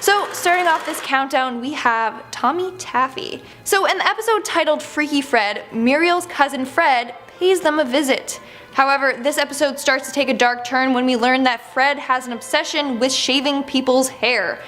So starting off this countdown, we have Tommy Taffy. So in the episode titled Freaky Fred, Muriel's cousin Fred pays them a visit. However, this episode starts to take a dark turn when we learn that Fred has an obsession with shaving people's hair.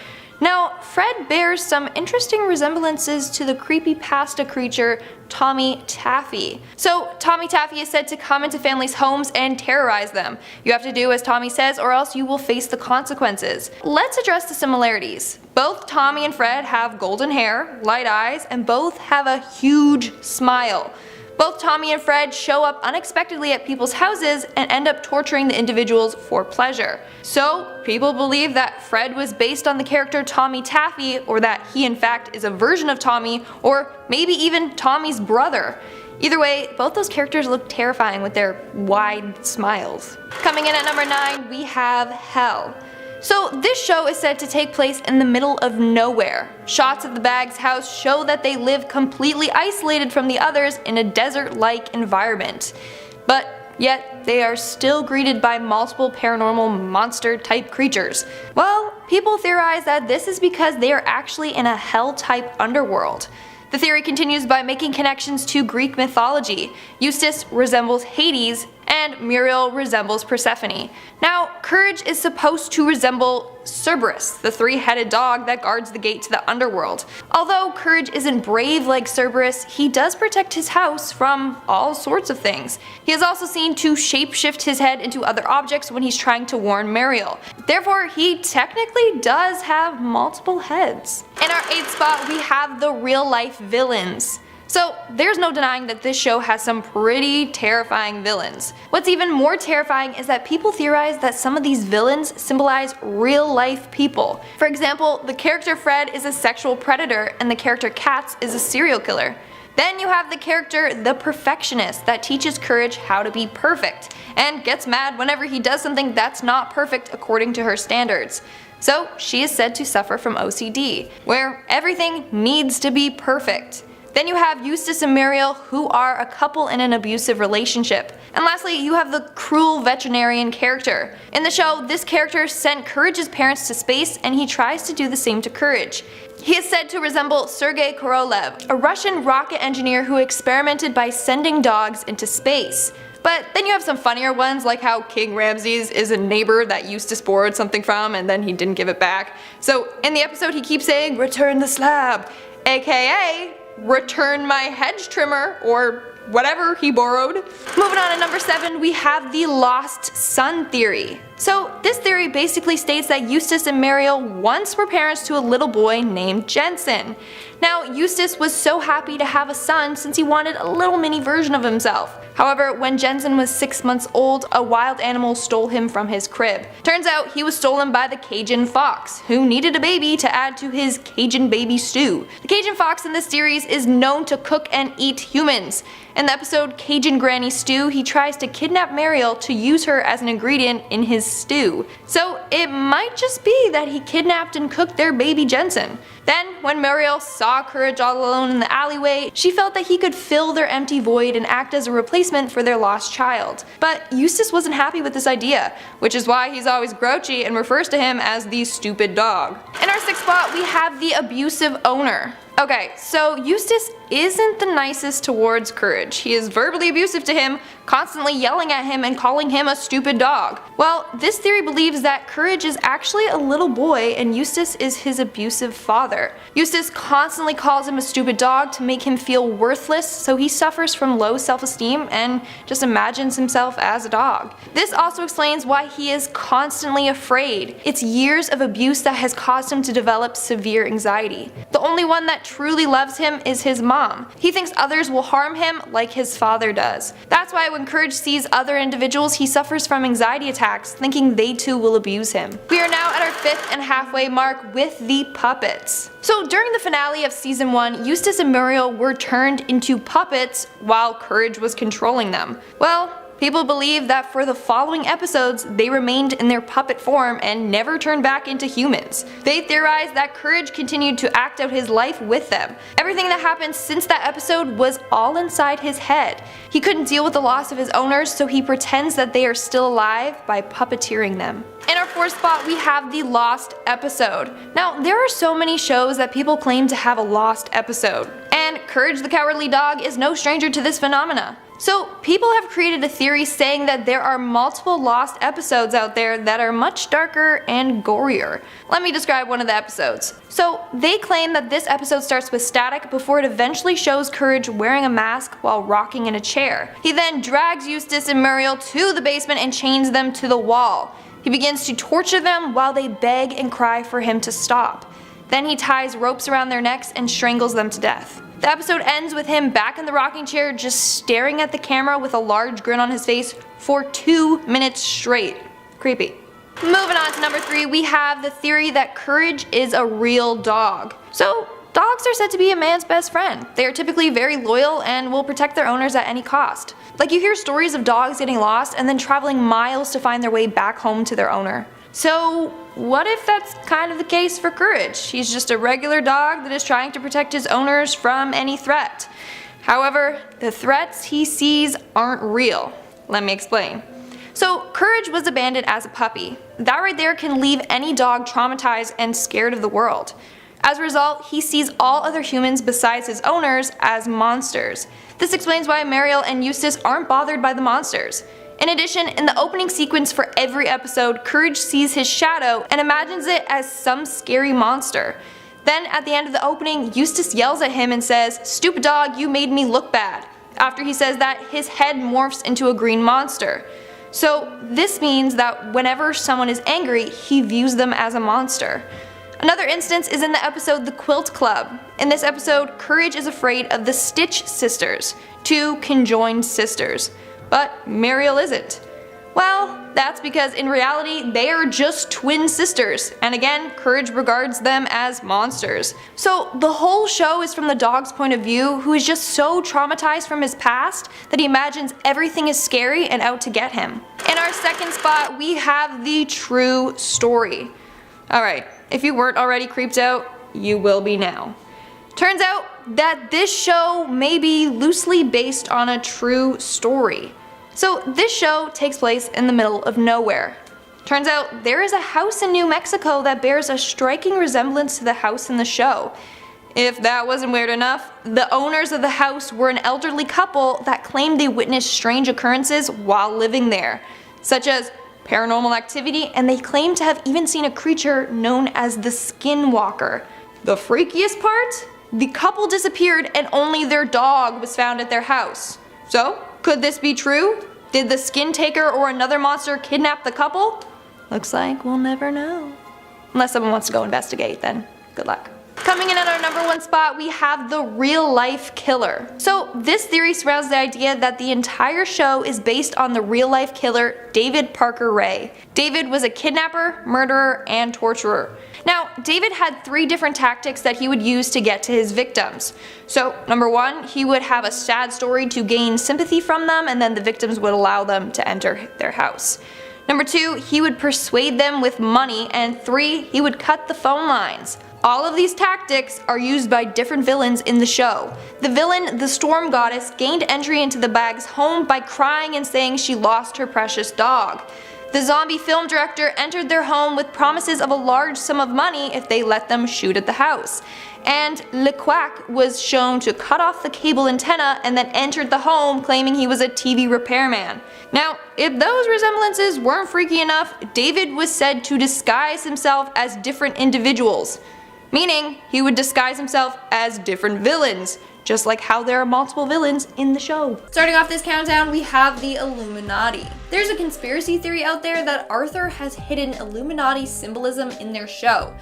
Now, Fred bears some interesting resemblances to the creepypasta creature Tommy Taffy. So, Tommy Taffy is said to come into families' homes and terrorize them. You have to do as Tommy says or else you will face the consequences. Let's address the similarities. Both Tommy and Fred have golden hair, light eyes, and both have a huge smile. Both Tommy and Fred show up unexpectedly at people's houses and end up torturing the individuals for pleasure. So, people believe that Fred was based on the character Tommy Taffy, or that he in fact is a version of Tommy, or maybe even Tommy's brother. Either way, both those characters look terrifying with their wide smiles. Coming in at number 9, we have Hell. So this show is said to take place in the middle of nowhere. Shots of the Baggs' house show that they live completely isolated from the others in a desert-like environment. But yet they are still greeted by multiple paranormal monster-type creatures. Well, people theorize that this is because they are actually in a hell-type underworld. The theory continues by making connections to Greek mythology. Eustace resembles Hades, and Muriel resembles Persephone. Now, Courage is supposed to resemble Cerberus, the three-headed dog that guards the gate to the underworld. Although Courage isn't brave like Cerberus, he does protect his house from all sorts of things. He is also seen to shapeshift his head into other objects when he's trying to warn Muriel. Therefore, he technically does have multiple heads. In our 8th spot, we have the real-life villains. So there's no denying that this show has some pretty terrifying villains. What's even more terrifying is that people theorize that some of these villains symbolize real life people. For example, the character Fred is a sexual predator and the character Katz is a serial killer. Then you have the character The Perfectionist that teaches Courage how to be perfect and gets mad whenever he does something that's not perfect according to her standards. So she is said to suffer from OCD, where everything needs to be perfect. Then you have Eustace and Muriel, who are a couple in an abusive relationship. And lastly, you have the cruel veterinarian character. In the show, this character sent Courage's parents to space and he tries to do the same to Courage. He is said to resemble Sergei Korolev, a Russian rocket engineer who experimented by sending dogs into space. But then you have some funnier ones, like how King Ramses is a neighbor that Eustace borrowed something from and then he didn't give it back. So in the episode he keeps saying, "Return the slab," aka return my hedge trimmer, or whatever he borrowed. Moving on to number 7, we have the lost son theory. So this theory basically states that Eustace and Muriel once were parents to a little boy named Jensen. Now, Eustace was so happy to have a son since he wanted a little mini version of himself. However, when Jensen was 6 months old, a wild animal stole him from his crib. Turns out he was stolen by the Cajun fox, who needed a baby to add to his Cajun baby stew. The Cajun fox in this series is known to cook and eat humans. In the episode Cajun Granny Stew, he tries to kidnap Muriel to use her as an ingredient in his stew. So it might just be that he kidnapped and cooked their baby Jensen. Then, when Muriel saw Courage all alone in the alleyway, she felt that he could fill their empty void and act as a replacement for their lost child. But Eustace wasn't happy with this idea, which is why he's always grouchy and refers to him as the stupid dog. In our 6th spot, we have the abusive owner. Okay, so Eustace isn't the nicest towards Courage. He is verbally abusive to him, constantly yelling at him and calling him a stupid dog. Well, this theory believes that Courage is actually a little boy and Eustace is his abusive father. Eustace constantly calls him a stupid dog to make him feel worthless, so he suffers from low self-esteem and just imagines himself as a dog. This also explains why he is constantly afraid. It's years of abuse that has caused him to develop severe anxiety. The only one that truly loves him is his mom. He thinks others will harm him like his father does. That's why when Courage sees other individuals, he suffers from anxiety attacks, thinking they too will abuse him. We are now at our 5th and halfway mark with the puppets. So during the finale of season 1, Eustace and Muriel were turned into puppets while Courage was controlling them. Well, People believe that for the following episodes, they remained in their puppet form and never turned back into humans. They theorize that Courage continued to act out his life with them. Everything that happened since that episode was all inside his head. He couldn't deal with the loss of his owners, so he pretends that they are still alive by puppeteering them. In our fourth spot, we have the Lost episode. Now, there are so many shows that people claim to have a lost episode, and Courage the Cowardly Dog is no stranger to this phenomena. So people have created a theory saying that there are multiple lost episodes out there that are much darker and gorier. Let me describe one of the episodes. So they claim that this episode starts with static before it eventually shows Courage wearing a mask while rocking in a chair. He then drags Eustace and Muriel to the basement and chains them to the wall. He begins to torture them while they beg and cry for him to stop. Then he ties ropes around their necks and strangles them to death. The episode ends with him back in the rocking chair just staring at the camera with a large grin on his face for 2 minutes straight. Creepy. Moving on to number 3, we have the theory that Courage is a real dog. So, dogs are said to be a man's best friend. They are typically very loyal and will protect their owners at any cost. Like, you hear stories of dogs getting lost and then traveling miles to find their way back home to their owner. So, what if that's kind of the case for Courage? He's just a regular dog that is trying to protect his owners from any threat. However, the threats he sees aren't real. Let me explain. So, Courage was abandoned as a puppy. That right there can leave any dog traumatized and scared of the world. As a result, he sees all other humans besides his owners as monsters. This explains why Muriel and Eustace aren't bothered by the monsters. In addition, in the opening sequence for every episode, Courage sees his shadow and imagines it as some scary monster. Then at the end of the opening, Eustace yells at him and says, "Stupid dog, you made me look bad." After he says that, his head morphs into a green monster. So this means that whenever someone is angry, he views them as a monster. Another instance is in the episode The Quilt Club. In this episode, Courage is afraid of the Stitch sisters, 2 conjoined sisters. But Muriel isn't. Well, that's because in reality, they are just twin sisters, and again, Courage regards them as monsters. So the whole show is from the dog's point of view, who is just so traumatized from his past that he imagines everything is scary and out to get him. In our second spot, we have the true story. Alright, if you weren't already creeped out, you will be now. Turns out that this show may be loosely based on a true story. So this show takes place in the middle of nowhere. Turns out there is a house in New Mexico that bears a striking resemblance to the house in the show. If that wasn't weird enough, the owners of the house were an elderly couple that claimed they witnessed strange occurrences while living there, such as paranormal activity, and they claim to have even seen a creature known as the Skinwalker. The freakiest part? The couple disappeared and only their dog was found at their house. So, could this be true? Did the Skin Taker or another monster kidnap the couple? Looks like we'll never know. Unless someone wants to go investigate, then good luck. Coming in at our number 1 spot, we have the real life killer. So this theory surrounds the idea that the entire show is based on the real life killer David Parker Ray. David was a kidnapper, murderer, and torturer. Now, David had 3 different tactics that he would use to get to his victims. So, number 1, he would have a sad story to gain sympathy from them, and then the victims would allow them to enter their house. Number 2, he would persuade them with money, and 3, he would cut the phone lines. All of these tactics are used by different villains in the show. The villain, the Storm Goddess, gained entry into the Bag's home by crying and saying she lost her precious dog. The zombie film director entered their home with promises of a large sum of money if they let them shoot at the house. And Le Quack was shown to cut off the cable antenna and then entered the home claiming he was a TV repairman. Now, if those resemblances weren't freaky enough, David was said to disguise himself as different individuals. Meaning, he would disguise himself as different villains, just like how there are multiple villains in the show. Starting off this countdown, we have the Illuminati. There's a conspiracy theory out there that Arthur has hidden Illuminati symbolism in their show.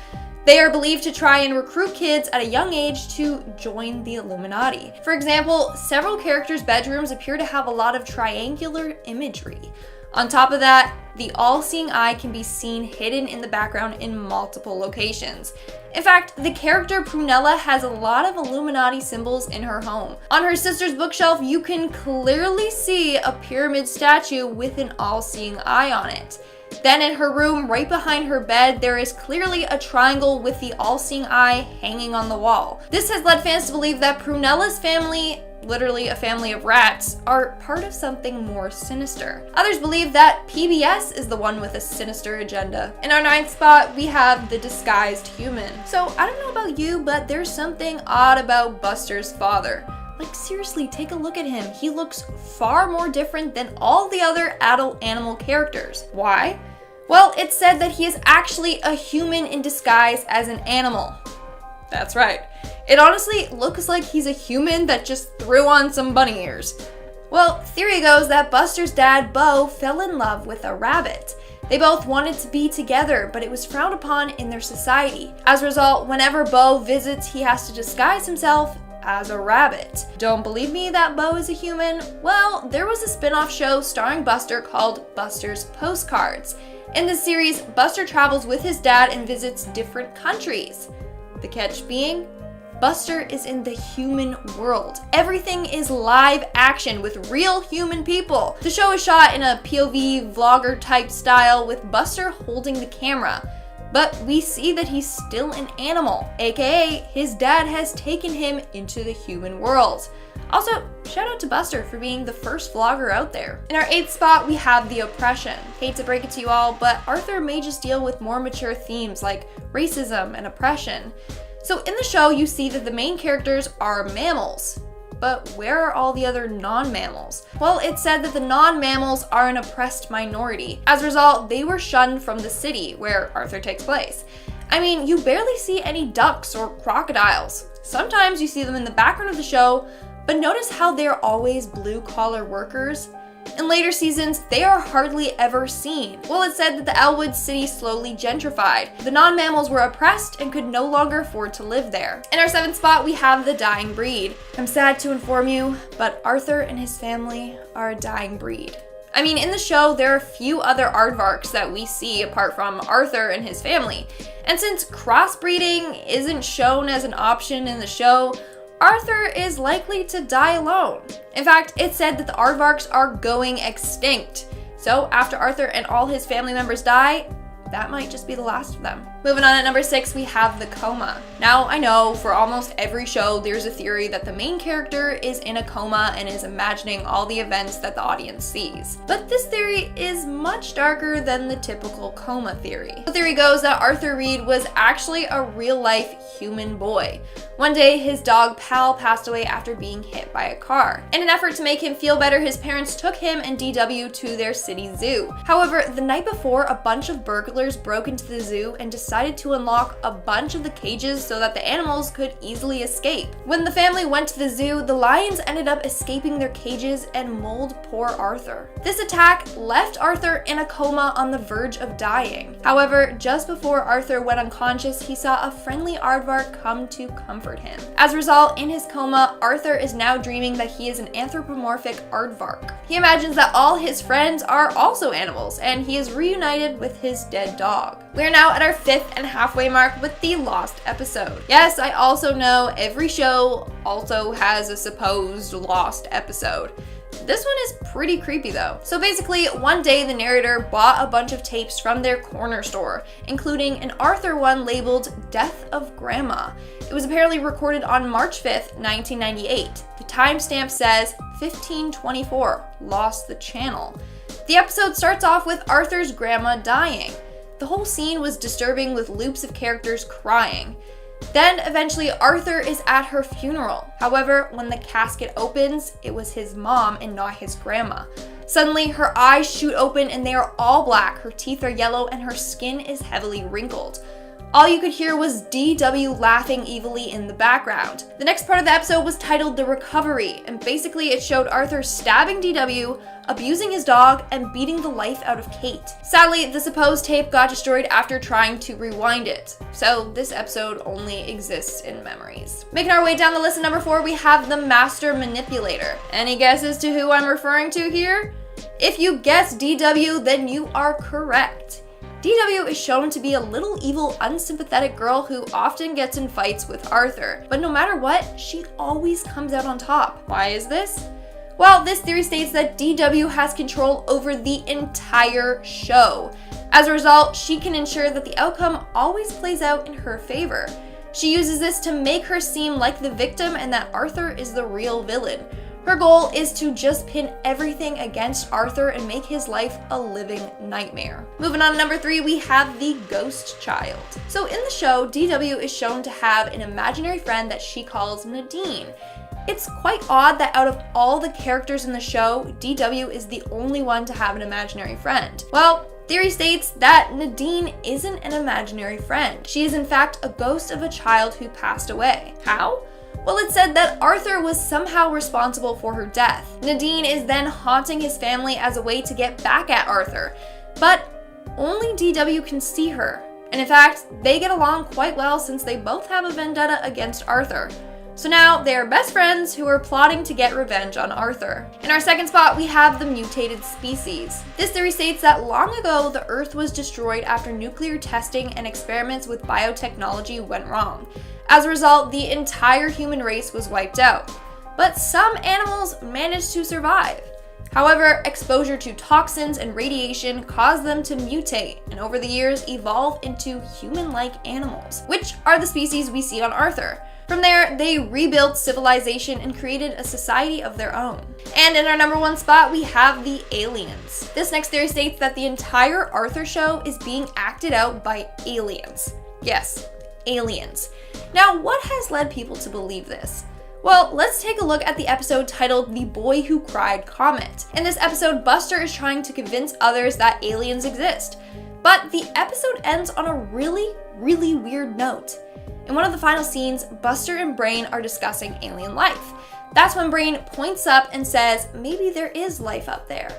They are believed to try and recruit kids at a young age to join the Illuminati. For example, several characters' bedrooms appear to have a lot of triangular imagery. On top of that, the all-seeing eye can be seen hidden in the background in multiple locations. In fact, the character Prunella has a lot of Illuminati symbols in her home. On her sister's bookshelf, you can clearly see a pyramid statue with an all-seeing eye on it. Then in her room, right behind her bed, there is clearly a triangle with the all-seeing eye hanging on the wall. This has led fans to believe that Prunella's family, literally a family of rats, are part of something more sinister. Others believe that PBS is the one with a sinister agenda. In our 9th spot, we have the disguised human. So I don't know about you, but there's something odd about Buster's father. Like seriously, take a look at him. He looks far more different than all the other adult animal characters. Why? Well, it's said that he is actually a human in disguise as an animal. That's right. It honestly looks like he's a human that just threw on some bunny ears. Well, theory goes that Buster's dad, Bo, fell in love with a rabbit. They both wanted to be together, but it was frowned upon in their society. As a result, whenever Bo visits, he has to disguise himself as a rabbit. Don't believe me that Bo is a human? Well, there was a spin-off show starring Buster called Buster's Postcards. In this series, Buster travels with his dad and visits different countries. The catch being, Buster is in the human world. Everything is live action with real human people. The show is shot in a POV vlogger type style with Buster holding the camera. But we see that he's still an animal, aka his dad has taken him into the human world. Also, shout out to Buster for being the first vlogger out there. In our 8th spot, we have the oppression. Hate to break it to you all, but Arthur may just deal with more mature themes like racism and oppression. So in the show, you see that the main characters are mammals. But where are all the other non-mammals? Well, it's said that the non-mammals are an oppressed minority. As a result, they were shunned from the city where Arthur takes place. I mean, you barely see any ducks or crocodiles. Sometimes you see them in the background of the show, but notice how they're always blue-collar workers. In later seasons, they are hardly ever seen. Well, it's said that the Elwood city slowly gentrified. The non-mammals were oppressed and could no longer afford to live there. In our 7th spot, we have the dying breed. I'm sad to inform you, but Arthur and his family are a dying breed. I mean, in the show, there are few other aardvarks that we see apart from Arthur and his family. And since crossbreeding isn't shown as an option in the show, Arthur is likely to die alone. In fact, it's said that the aardvarks are going extinct. So after Arthur and all his family members die, that might just be the last of them. Moving on at number 6, we have the coma. Now, I know for almost every show, there's a theory that the main character is in a coma and is imagining all the events that the audience sees. But this theory is much darker than the typical coma theory. The theory goes that Arthur Reed was actually a real-life human boy. One day, his dog Pal passed away after being hit by a car. In an effort to make him feel better, his parents took him and DW to their city zoo. However, the night before, a bunch of burglars broke into the zoo and decided to unlock a bunch of the cages so that the animals could easily escape. When the family went to the zoo, the lions ended up escaping their cages and mauled poor Arthur. This attack left Arthur in a coma on the verge of dying. However, just before Arthur went unconscious, he saw a friendly aardvark come to comfort him. As a result, in his coma, Arthur is now dreaming that he is an anthropomorphic aardvark. He imagines that all his friends are also animals, and he is reunited with his dead dog. We're now at our 5th and halfway mark with the lost episode. Yes, I also know every show also has a supposed lost episode. This one is pretty creepy though. So basically, one day the narrator bought a bunch of tapes from their corner store, including an Arthur one labeled Death of Grandma. It was apparently recorded on March 5th, 1998. The timestamp says 1524, lost the channel. The episode starts off with Arthur's grandma dying. The whole scene was disturbing with loops of characters crying. Then eventually Arthur is at her funeral. However, when the casket opens, it was his mom and not his grandma. Suddenly her eyes shoot open and they are all black, her teeth are yellow, and her skin is heavily wrinkled. All you could hear was DW laughing evilly in the background. The next part of the episode was titled The Recovery, and basically it showed Arthur stabbing DW, abusing his dog, and beating the life out of Kate. Sadly, the supposed tape got destroyed after trying to rewind it, so this episode only exists in memories. Making our way down the list at number 4, we have the Master Manipulator. Any guesses to who I'm referring to here? If you guessed DW, then you are correct. DW is shown to be a little evil, unsympathetic girl who often gets in fights with Arthur, but no matter what, she always comes out on top. Why is this? Well, this theory states that DW has control over the entire show. As a result, she can ensure that the outcome always plays out in her favor. She uses this to make her seem like the victim and that Arthur is the real villain. Her goal is to just pin everything against Arthur and make his life a living nightmare. Moving on to number 3, we have the ghost child. So in the show, DW is shown to have an imaginary friend that she calls Nadine. It's quite odd that out of all the characters in the show, DW is the only one to have an imaginary friend. Well, theory states that Nadine isn't an imaginary friend. She is in fact a ghost of a child who passed away. How? Well, it's said that Arthur was somehow responsible for her death. Nadine is then haunting his family as a way to get back at Arthur, but only DW can see her. And in fact, they get along quite well since they both have a vendetta against Arthur. So now they are best friends who are plotting to get revenge on Arthur. In our second spot, we have the mutated species. This theory states that long ago, the Earth was destroyed after nuclear testing and experiments with biotechnology went wrong. As a result, the entire human race was wiped out. But some animals managed to survive. However, exposure to toxins and radiation caused them to mutate and over the years evolve into human-like animals, which are the species we see on Arthur. From there, they rebuilt civilization and created a society of their own. And in our number 1 spot, we have the aliens. This next theory states that the entire Arthur show is being acted out by aliens. Yes, aliens. Now, what has led people to believe this? Well, let's take a look at the episode titled The Boy Who Cried Comet. In this episode, Buster is trying to convince others that aliens exist. But the episode ends on a really weird note. In one of the final scenes, Buster and Brain are discussing alien life. That's when Brain points up and says, maybe there is life up there.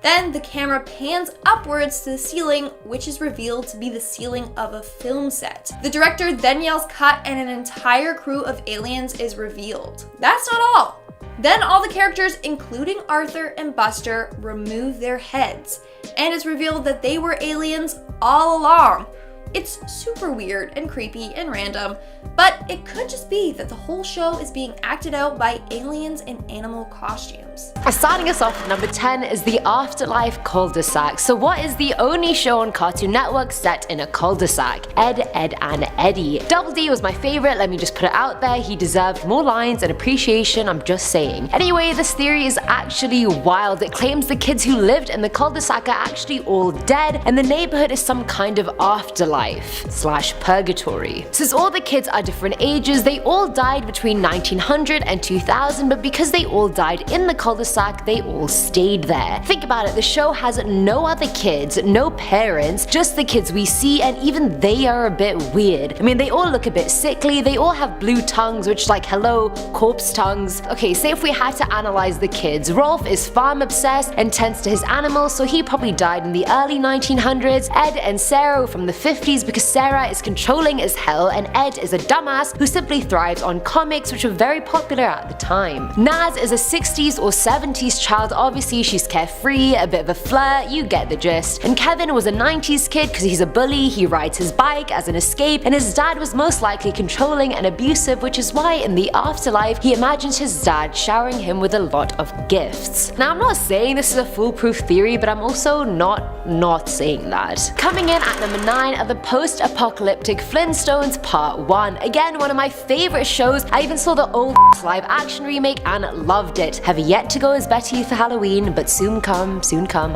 Then the camera pans upwards to the ceiling, which is revealed to be the ceiling of a film set. The director then yells cut and an entire crew of aliens is revealed. That's not all. Then all the characters, including Arthur and Buster, remove their heads, and it's revealed that they were aliens all along. It's super weird and creepy and random, but it could just be that the whole show is being acted out by aliens in animal costumes. Starting us off at number 10 is the Afterlife cul-de-sac. So what is the only show on Cartoon Network set in a cul-de-sac? Ed, and Eddie. Double D was my favorite, let me just put it out there. He deserved more lines and appreciation, I'm just saying. Anyway, this theory is actually wild. It claims the kids who lived in the cul-de-sac are actually all dead, and the neighborhood is some kind of afterlife / purgatory. Since all the kids are different ages, they all died between 1900 and 2000, but because they all died in the cul-de-sac, they all stayed there. Think about it, the show has no other kids, no parents, just the kids we see, and even they are a bit weird. I mean, they all look a bit sickly, they all have blue tongues, which like, hello, corpse tongues. Okay, say if we had to analyze the kids, Rolf is farm obsessed and tends to his animals, so he probably died in the early 1900s. Ed and Sarah from the 50s because Sarah is controlling as hell and Ed is a dumbass who simply thrives on comics, which were very popular at the time. Naz is a 60s or 70s child, obviously she's carefree, a bit of a flirt, you get the gist. And Kevin was a 90s kid because he's a bully, he rides his bike as an escape, and his dad was most likely controlling and abusive, which is why in the afterlife he imagines his dad showering him with a lot of gifts. Now I'm not saying this is a foolproof theory, but I'm also not saying that. Coming in at number 9 are the Postapocalyptic Flintstones Part 1. Again, one of my favorite shows. I even saw the old live action remake and loved it. Have yet to go as Betty for Halloween, but soon come,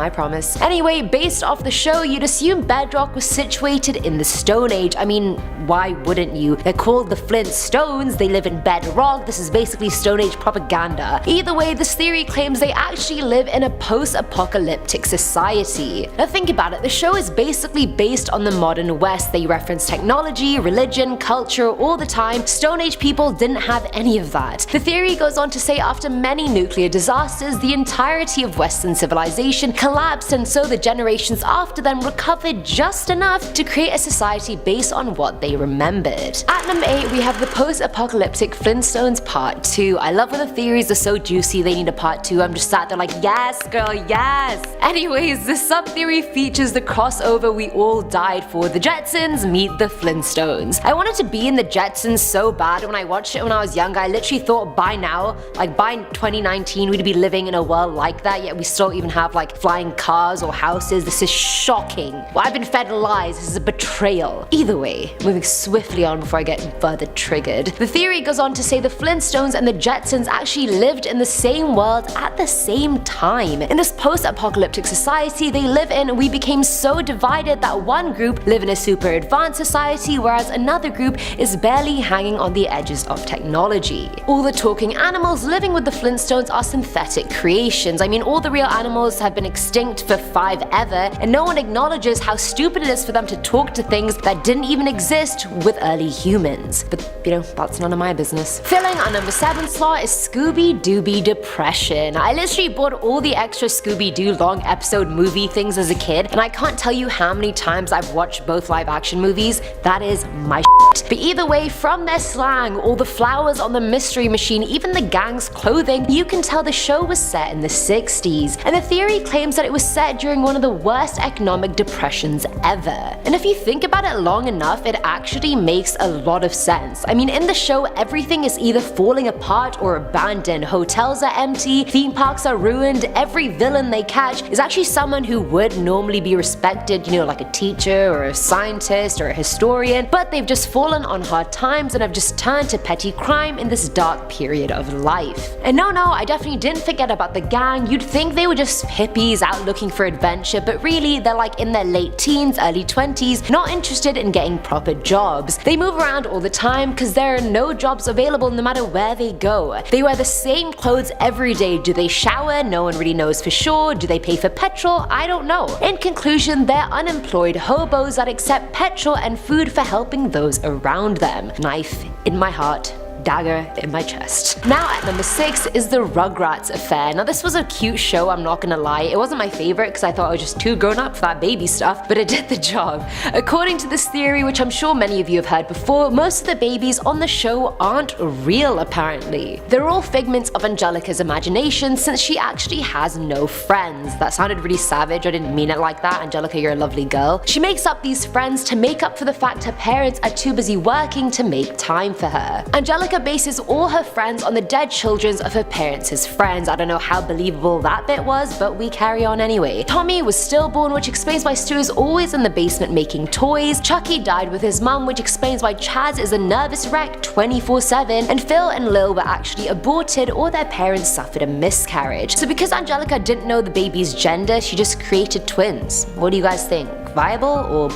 I promise. Anyway, based off the show, you'd assume Bedrock was situated in the Stone Age. I mean, why wouldn't you? They're called the Flintstones, they live in Bedrock, this is basically Stone Age propaganda. Either way, this theory claims they actually live in a post-apocalyptic society. Now think about it, the show is basically based on the modern Forbidden West. They reference technology, religion, culture all the time. Stone Age people didn't have any of that. The theory goes on to say after many nuclear disasters, the entirety of Western civilization collapsed, and so the generations after them recovered just enough to create a society based on what they remembered. At number 8, we have the Postapocalyptic Flintstones Part 2. I love when the theories are so juicy they need a part 2. I'm just sat there like, yes girl, yes! Anyways, the sub-theory features the crossover we all died for. The Jetsons meet the Flintstones. I wanted to be in the Jetsons so bad. When I watched it when I was younger, I literally thought by now, like by 2019, we'd be living in a world like that, yet we still even have like flying cars or houses. This is shocking. Well, I've been fed lies. This is a betrayal. Either way, moving swiftly on before I get further triggered. The theory goes on to say the Flintstones and the Jetsons actually lived in the same world at the same time. In this post-apocalyptic society they live in, we became so divided that one group live in a super advanced society, whereas another group is barely hanging on the edges of technology. All the talking animals living with the Flintstones are synthetic creations. I mean, all the real animals have been extinct for 5 ever, and no one acknowledges how stupid it is for them to talk to things that didn't even exist with early humans. But you know, that's none of my business. Filling our number 7 slot is ScoobyDoo Depression. I literally bought all the extra Scooby-Doo long episode movie things as a kid, and I can't tell you how many times I've watched both live action movies. That is my shit. But either way, from their slang, all the flowers on the mystery machine, even the gang's clothing, you can tell the show was set in the 60s. And the theory claims that it was set during one of the worst economic depressions ever. And if you think about it long enough, it actually makes a lot of sense. I mean, in the show, everything is either falling apart or abandoned. Hotels are empty, theme parks are ruined, every villain they catch is actually someone who would normally be respected, you know, like a teacher or a scientist or a historian, but they've just fallen on hard times and have just turned to petty crime in this dark period of life. And no, I definitely didn't forget about the gang. You'd think they were just hippies out looking for adventure, but really they're like in their late teens, early 20s, not interested in getting proper jobs. They move around all the time because there are no jobs available no matter where they go. They wear the same clothes every day. Do they shower? No one really knows for sure. Do they pay for petrol? I don't know. In conclusion, they're unemployed hobos that accept petrol and food for helping those around them. Knife in my heart, dagger in my chest. Now at number 6 is the Rugrats Affair. Now this was a cute show, I'm not gonna lie. It wasn't my favorite because I thought I was just too grown up for that baby stuff, but it did the job. According to this theory, which I'm sure many of you have heard before, most of the babies on the show aren't real apparently. They're all figments of Angelica's imagination since she actually has no friends. That sounded really savage, I didn't mean it like that. Angelica, you're a lovely girl. She makes up these friends to make up for the fact her parents are too busy working to make time for her. Angelica bases all her friends on the dead children of her parents' friends. I don't know how believable that bit was, but we carry on anyway. Tommy was stillborn, which explains why Stu is always in the basement making toys. Chucky died with his mum, which explains why Chaz is a nervous wreck 24/7, and Phil and Lil were actually aborted or their parents suffered a miscarriage. So because Angelica didn't know the baby's gender, she just created twins. What do you guys think? Viable or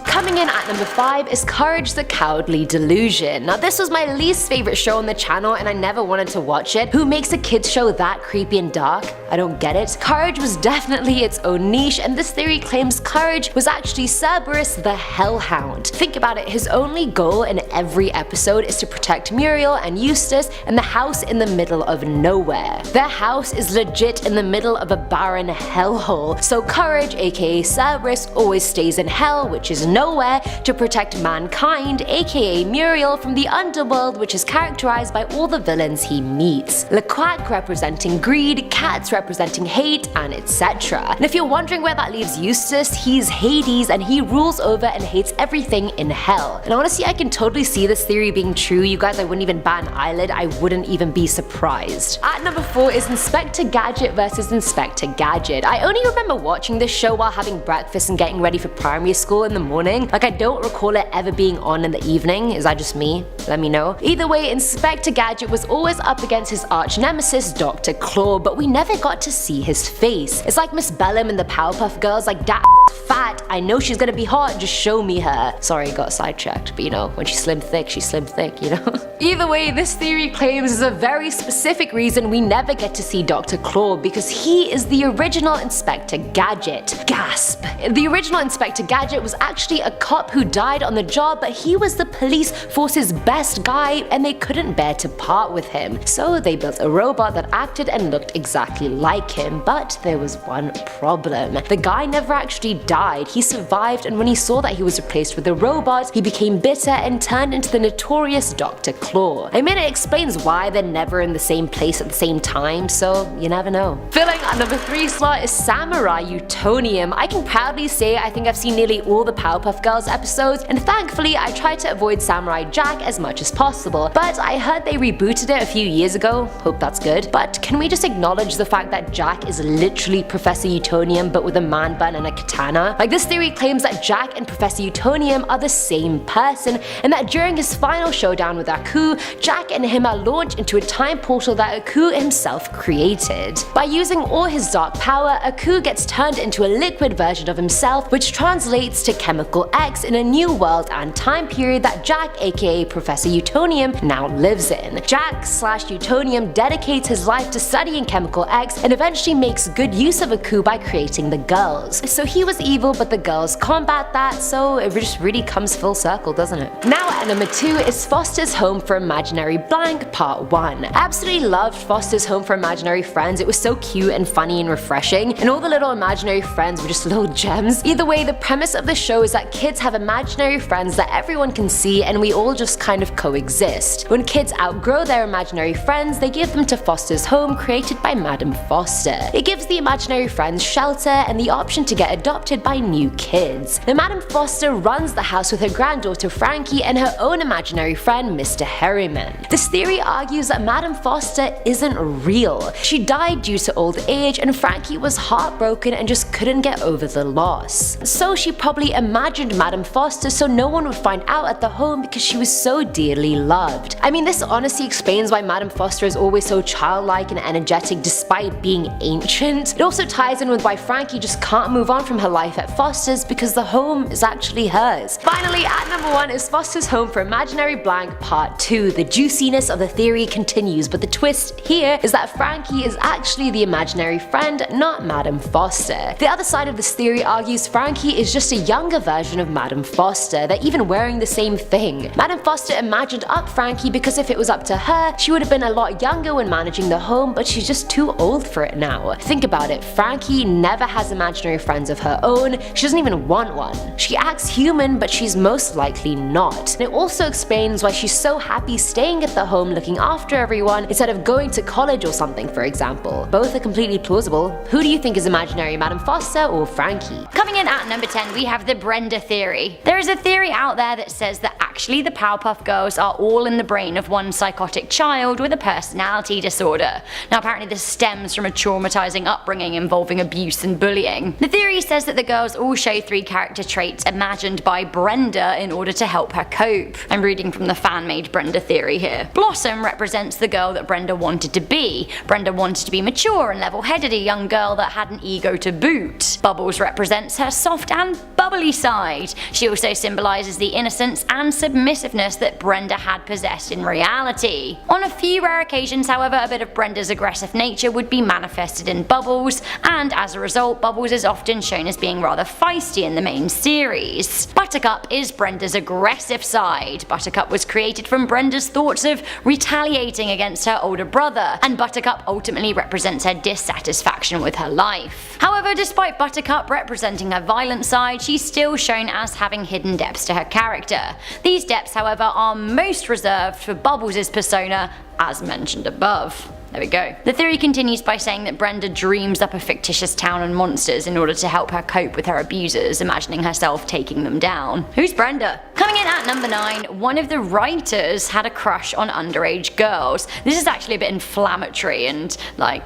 Coming in at number 5 is Courage the Cowardly Delusion. Now this was my least favorite show on the channel and I never wanted to watch it. Who makes a kids show that creepy and dark? I don't get it. Courage was definitely its own niche, and this theory claims Courage was actually Cerberus the Hellhound. Think about it, his only goal in every episode is to protect Muriel and Eustace and the house in the middle of nowhere. Their house is legit in the middle of a barren hellhole, so Courage, aka Cerberus, always stays in hell, which is nowhere, to protect mankind, aka Muriel, from the underworld, which is characterized by all the villains he meets. LeQuack representing greed, Cats representing hate, and etc. And if you're wondering where that leaves Eustace, he's Hades and he rules over and hates everything in hell. And honestly, I can totally see this theory being true. You guys, I wouldn't even bat an eyelid, I wouldn't even be surprised. At number 4 is Inspector Gadget versus Inspector Gadget. I only remember watching this show while having breakfast and getting ready for primary school in the morning. Like, I don't recall it ever being on in the evening. Is that just me? Let me know. Either way, Inspector Gadget was always up against his arch nemesis, Dr. Claw, but we never got to see his face. It's like Miss Bellum in the Powerpuff Girls, like that fat. I know she's gonna be hot, just show me her. Sorry, got sidetracked, but you know, when she's slim thick, she's slim thick, you know? Either way, this theory claims there's a very specific reason we never get to see Dr. Claus, because he is the original Inspector Gadget. Gasp. The original Inspector Gadget was actually a cop who died on the job, but he was the police force's best guy and they couldn't bear to part with him. So they built a robot that acted and looked exactly like him, but there was one problem. The guy never actually died, he survived, and when he saw that he was replaced with a robot, he became bitter and turned into the notorious Dr. Claus. I mean, it explains why they're never in the same place at the same time, so you never know. Filling our number 3 slot is Samurai Utonium. I can proudly say I think I've seen nearly all the Powerpuff Girls episodes, and thankfully I tried to avoid Samurai Jack as much as possible, but I heard they rebooted it a few years ago, hope that's good. But can we just acknowledge the fact that Jack is literally Professor Utonium but with a man bun and a katana? Like, this theory claims that Jack and Professor Utonium are the same person, and that during his final showdown with Aku, Jack and him are launched into a time portal that Aku himself created. By using all his dark power, Aku gets turned into a liquid version of himself, which translates to Chemical X in a new world and time period that Jack, aka Professor Utonium, now lives in. Jack/Utonium dedicates his life to studying Chemical X and eventually makes good use of Aku by creating the girls. So he was evil, but the girls combat that, so it just really comes full circle, doesn't it? Now at number 2 is Foster's Home for Imaginary Blank Part 1. I absolutely loved Foster's Home for Imaginary Friends. It was so cute and funny and refreshing, and all the little imaginary friends were just little gems. Either way, the premise of the show is that kids have imaginary friends that everyone can see, and we all just kind of coexist. When kids outgrow their imaginary friends, they give them to Foster's Home, created by Madam Foster. It gives the imaginary friends shelter and the option to get adopted by new kids. Now, Madam Foster runs the house with her granddaughter Frankie and her own imaginary friend Mr. Harriman. This theory argues that Madam Foster isn't real. She died due to old age, and Frankie was heartbroken and just couldn't get over the loss. So she probably imagined Madam Foster so no one would find out at the home because she was so dearly loved. I mean, this honestly explains why Madam Foster is always so childlike and energetic despite being ancient. It also ties in with why Frankie just can't move on from her life at Foster's because the home is actually hers. Finally, at number 1 is Foster's Home for Imaginary Blank Part 2. The juiciness of the theory continues, but the twist here is that Frankie is actually the imaginary friend, not Madam Foster. The other side of this theory argues Frankie is just a younger version of Madam Foster. They're even wearing the same thing. Madam Foster imagined up Frankie because if it was up to her, she would have been a lot younger when managing the home, but she's just too old for it now. Think about it, Frankie never has imaginary friends of her own, she doesn't even want one. She acts human, but she's most likely not. And it also explains why she's so happy staying at the home looking after everyone instead of going to college or something, for example. Both are completely plausible. Who do you think is imaginary, Madam Foster or Frankie? Coming in at number 10, we have the Brenda Theory. There is a theory out there that says that actually the Powerpuff Girls are all in the brain of one psychotic child with a personality disorder. Now apparently this stems from a traumatizing upbringing involving abuse and bullying. The theory says that the girls all show 3 character traits imagined by Brenda in order to help her cope. I'm reading from the fan-made Brenda Theory here. Blossom represents the girl that Brenda wanted to be. Brenda wanted to be mature and level-headed, a young girl that had an ego to boot. Bubbles represents her soft and bubbly side. She also symbolizes the innocence and submissiveness that Brenda had possessed in reality. On a few rare occasions, however, a bit of Brenda's aggressive nature would be manifested in Bubbles, and as a result, Bubbles is often shown as being rather feisty in the main series. Buttercup is Brenda's aggressive side. Buttercup was created from Brenda's thoughts of retaliating against her older brother, and Buttercup ultimately represents her dissatisfaction with her life. However, despite Buttercup representing her violent side, she's still shown as having hidden depths to her character. These depths, however, are most reserved for Bubbles' persona, as mentioned above. There we go. The theory continues by saying that Brenda dreams up a fictitious town and monsters in order to help her cope with her abusers, imagining herself taking them down. Who's Brenda? Coming in at number 9, one of the writers had a crush on underage girls. This is actually a bit inflammatory and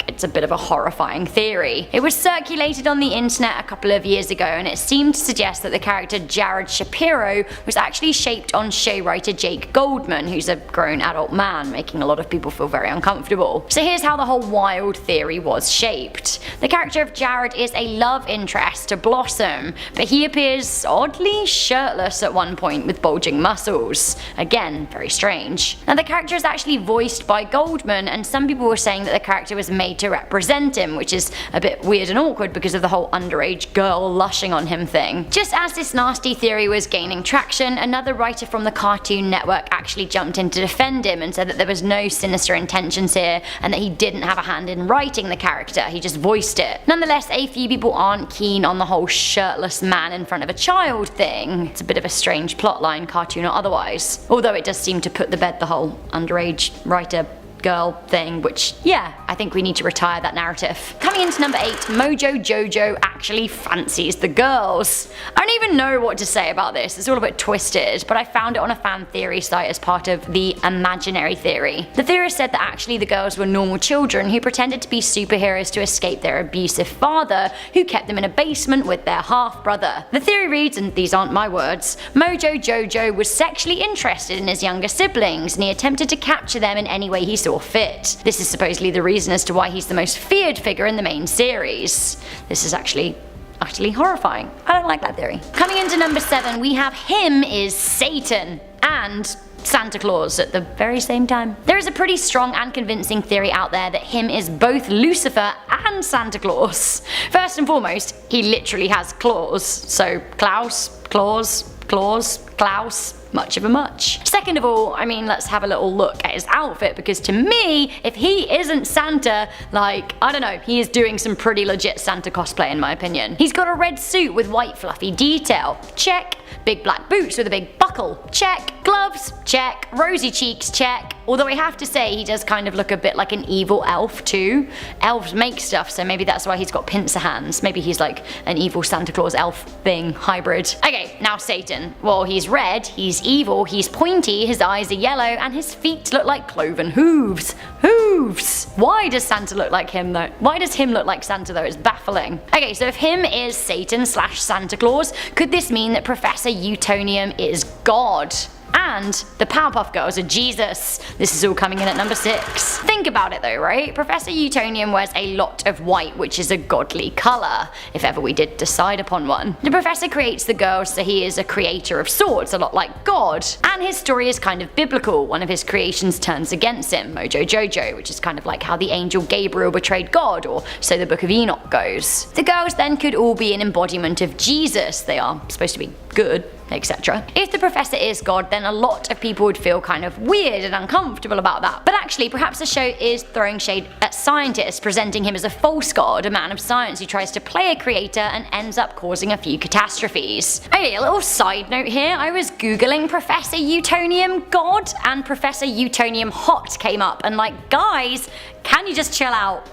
it's a bit of a horrifying theory. It was circulated on the internet a couple of years ago and it seemed to suggest that the character Jared Shapiro was actually shaped on show writer Jake Goldman, who's a grown adult man, making a lot of people feel very uncomfortable. So here's how the whole wild theory was shaped. The character of Jared is a love interest to Blossom, but he appears oddly shirtless at one point with bulging muscles. Again, very strange. Now the character is actually voiced by Goldman, and some people were saying that the character was made to represent him, which is a bit weird and awkward because of the whole underage girl lushing on him thing. Just as this nasty theory was gaining traction, another writer from the Cartoon Network actually jumped in to defend him and said that there was no sinister intentions here and that he didn't have a hand in writing the character, he just voiced it. Nonetheless, a few people aren't keen on the whole shirtless man in front of a child thing. It's a bit of a strange plotline, cartoon or otherwise. Although it does seem to put to bed the whole underage writer girl thing, which, yeah, I think we need to retire that narrative. Coming into number 8, Mojo Jojo actually fancies the girls. I don't even know what to say about this, it's all a bit twisted, but I found it on a fan theory site as part of the imaginary theory. The theorist said that actually the girls were normal children who pretended to be superheroes to escape their abusive father, who kept them in a basement with their half-brother. The theory reads, and these aren't my words, Mojo Jojo was sexually interested in his younger siblings, and he attempted to capture them in any way he saw fit. This is supposedly the reason as to why he's the most feared figure in the main series. This is actually utterly horrifying. I don't like that theory. Coming into number 7, we have him is Satan and Santa Claus at the very same time. There is a pretty strong and convincing theory out there that him is both Lucifer and Santa Claus. First and foremost, he literally has claws. So Klaus, Claus, Claus, Klaus, much of a much. Second of all, I mean, let's have a little look at his outfit, because to me, if he isn't Santa, like, I don't know, he is doing some pretty legit Santa cosplay in my opinion. He's got a red suit with white fluffy detail, check. Big black boots with a big buckle, check. Gloves, check. Rosy cheeks, check. Although I have to say, he does kind of look a bit like an evil elf too. Elves make stuff, so maybe that's why he's got pincer hands. Maybe he's like an evil Santa Claus elf thing hybrid. Okay, now Satan. Well, he's red, he's evil, he's pointy, his eyes are yellow, and his feet look like cloven hooves. Hooves! Why does Santa look like him though? Why does him look like Santa though? It's baffling. Okay, so if him is Satan / Santa Claus, could this mean that Professor Utonium is God? And the Powerpuff Girls are Jesus. This is all coming in at number 6. Think about it though, right? Professor Utonium wears a lot of white, which is a godly colour, if ever we did decide upon one. The professor creates the girls, so he is a creator of sorts, a lot like God. And his story is kind of biblical. One of his creations turns against him, Mojo Jojo, which is kind of like how the angel Gabriel betrayed God, or so the Book of Enoch goes. The girls then could all be an embodiment of Jesus. They are supposed to be good, etc. If the professor is God, then a lot of people would feel kind of weird and uncomfortable about that. But actually, perhaps the show is throwing shade at scientists, presenting him as a false god, a man of science who tries to play a creator and ends up causing a few catastrophes. Okay, a little side note here, I was googling Professor Utonium God, and Professor Utonium Hot came up, and like, guys, can you just chill out?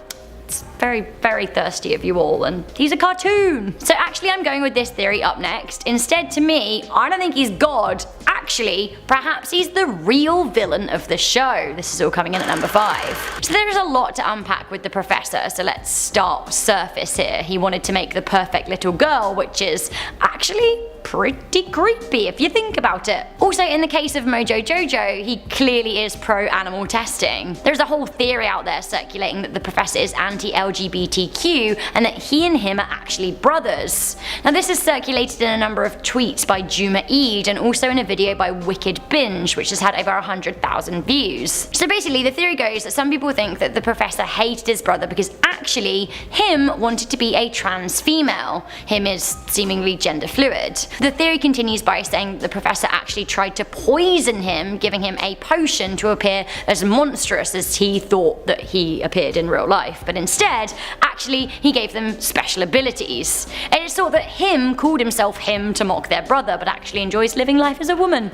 It's very, very thirsty of you all, and he's a cartoon. So actually I'm going with this theory up next. Instead, to me, I don't think he's God. Actually, perhaps he's the real villain of the show. This is all coming in at number 5. So there's a lot to unpack with the professor, so let's start surface here. He wanted to make the perfect little girl, which is actually pretty creepy if you think about it. Also, in the case of Mojo Jojo, he clearly is pro-animal testing. There's a whole theory out there circulating that the professor is anti-LGBTQ and that he and him are actually brothers. Now this is circulated in a number of tweets by Juma Eid and also in a video by Wicked Binge, which has had over 100,000 views. So basically the theory goes that some people think that the professor hated his brother because actually him wanted to be a trans female. Him is seemingly gender fluid. The theory continues by saying that the professor actually tried to poison him, giving him a potion to appear as monstrous as he thought that he appeared in real life, but instead, actually, he gave them special abilities. And it's thought that him called himself him to mock their brother, but actually enjoys living life as a woman.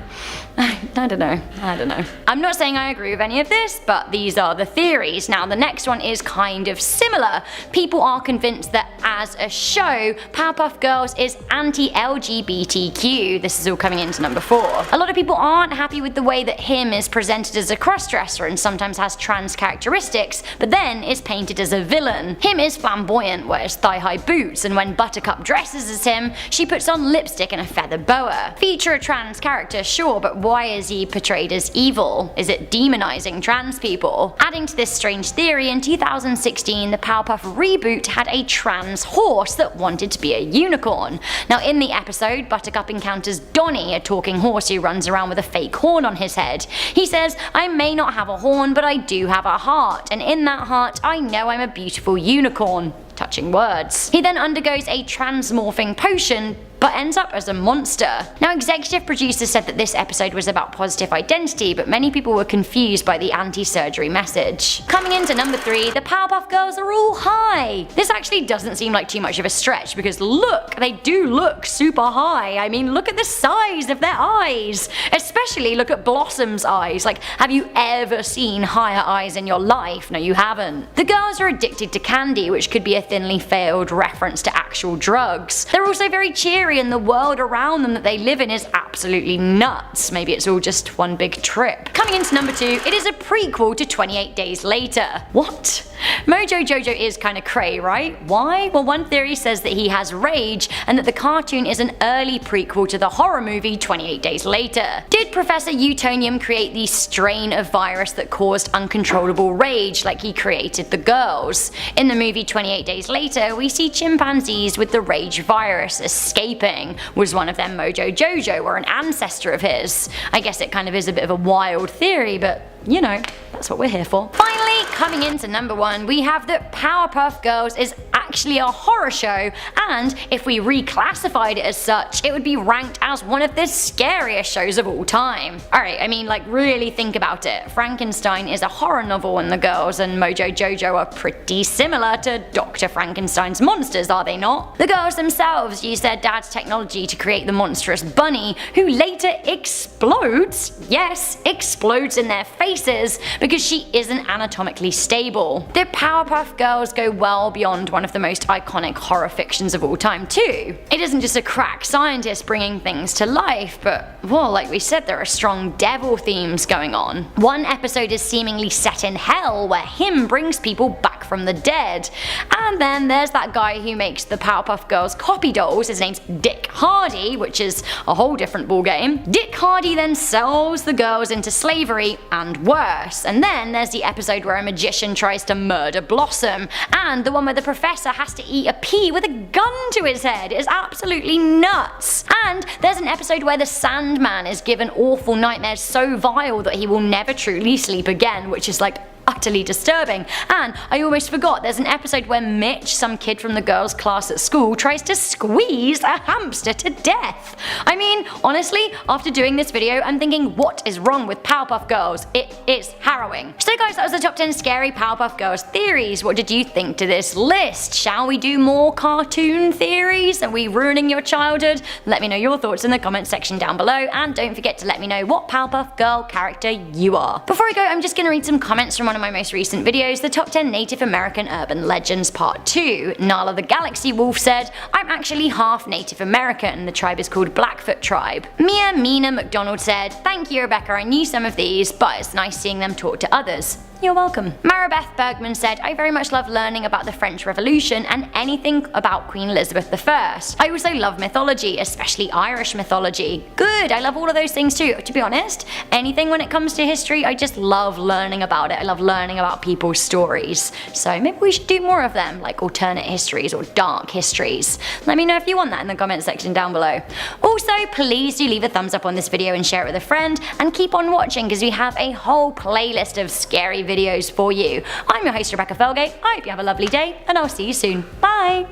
I don't know. I'm not saying I agree with any of this, but these are the theories. Now, the next one is kind of similar. People are convinced that as a show, Powerpuff Girls is anti-LGBTQ. This is all coming into number 4. A lot of people aren't happy with the way that him is presented as a crossdresser and sometimes has trans characteristics, but then is painted as a villain. Him is is flamboyant, wears thigh-high boots, and when Buttercup dresses as him, she puts on lipstick and a feather boa. Feature a trans character, sure, but why is he portrayed as evil? Is it demonizing trans people? Adding to this strange theory, in 2016 the Powerpuff reboot had a trans horse that wanted to be a unicorn. Now in the episode, Buttercup encounters Donnie, a talking horse who runs around with a fake horn on his head. He says, "I may not have a horn, but I do have a heart, and in that heart I know I'm a beautiful unicorn." Touching words. He then undergoes a transmorphing potion, but ends up as a monster. Now executive producers said that this episode was about positive identity, but many people were confused by the anti-surgery message. Coming into number 3, the Powerpuff Girls are all high. This actually doesn't seem like too much of a stretch because look, they do look super high. I mean, look at the size of their eyes. Especially look at Blossom's eyes. Like, have you ever seen higher eyes in your life? No, you haven't. The girls are addicted to candy, which could be a thinly veiled reference to actual drugs. They're also very cheery, and the world around them that they live in is absolutely nuts. Maybe it's all just one big trip. Coming into number 2, it is a prequel to 28 Days Later. What? Mojojo is kinda cray, right? Why? Well, one theory says that he has rage and that the cartoon is an early prequel to the horror movie 28 Days Later. Did Professor Utonium create the strain of virus that caused uncontrollable rage like he created the girls? In the movie 28 Days Later, we see chimpanzees with the rage virus escaping. Was one of them Mojojo or an ancestor of his? I guess it kind of is a bit of a wild theory, but you know, that's what we're here for. Finally, coming into number 1, we have that Powerpuff Girls is actually a horror show, and if we reclassified it as such, it would be ranked as one of the scariest shows of all time. Alright, I mean, like, really think about it. Frankenstein is a horror novel, and the girls and Mojojo are pretty similar to Dr. Frankenstein's monsters, are they not? The girls themselves use their dad's technology to create the monstrous bunny, who later explodes, yes, explodes in their faces because she isn't anatomically stable. The Powerpuff Girls go well beyond one of the most iconic horror fictions of all time too. It isn't just a crack scientist bringing things to life, but, well, like we said, there are strong devil themes going on. One episode is seemingly set in hell, where him brings people back from the dead. And then there's that guy who makes the Powerpuff Girls copy dolls. His name's Dick Hardy, which is a whole different ballgame. Dick Hardy then sells the girls into slavery and worse. And then there's the episode where a magician tries to murder Blossom, and the one where the professor has to eat a pea with a gun to his head. It is absolutely nuts. And there's an episode where the Sandman is given awful nightmares so vile that he will never truly sleep again, which is like utterly disturbing. And I almost forgot, there's an episode where Mitch, some kid from the girls' class at school, tries to squeeze a hamster to death. I mean, honestly, after doing this video, I'm thinking, what is wrong with Powerpuff Girls? It is harrowing. So guys, that was the top 10 scary Powerpuff Girls theories. What did you think to this list? Shall we do more cartoon theories? Are we ruining your childhood? Let me know your thoughts in the comment section down below, and don't forget to let me know what Powerpuff Girl character you are. Before I go, I'm just gonna read some comments from one of my most recent videos, the top 10 Native American Urban Legends Part 2. Nala the Galaxy Wolf said, "I'm actually half Native American. The tribe is called Blackfoot Tribe." Mia Mina McDonald said, "Thank you, Rebecca, I knew some of these, but it's nice seeing them talk to others." You're welcome. Maribeth Bergman said, "I very much love learning about the French Revolution and anything about Queen Elizabeth I. I also love mythology, especially Irish mythology." Good, I love all of those things too. To be honest, anything when it comes to history, I just love learning about it. I love learning about people's stories. So maybe we should do more of them, like alternate histories or dark histories. Let me know if you want that in the comment section down below. Also, please do leave a thumbs up on this video and share it with a friend, and keep on watching because we have a whole playlist of scary videos for you. I'm your host, Rebecca Felgate. I hope you have a lovely day, and I'll see you soon. Bye!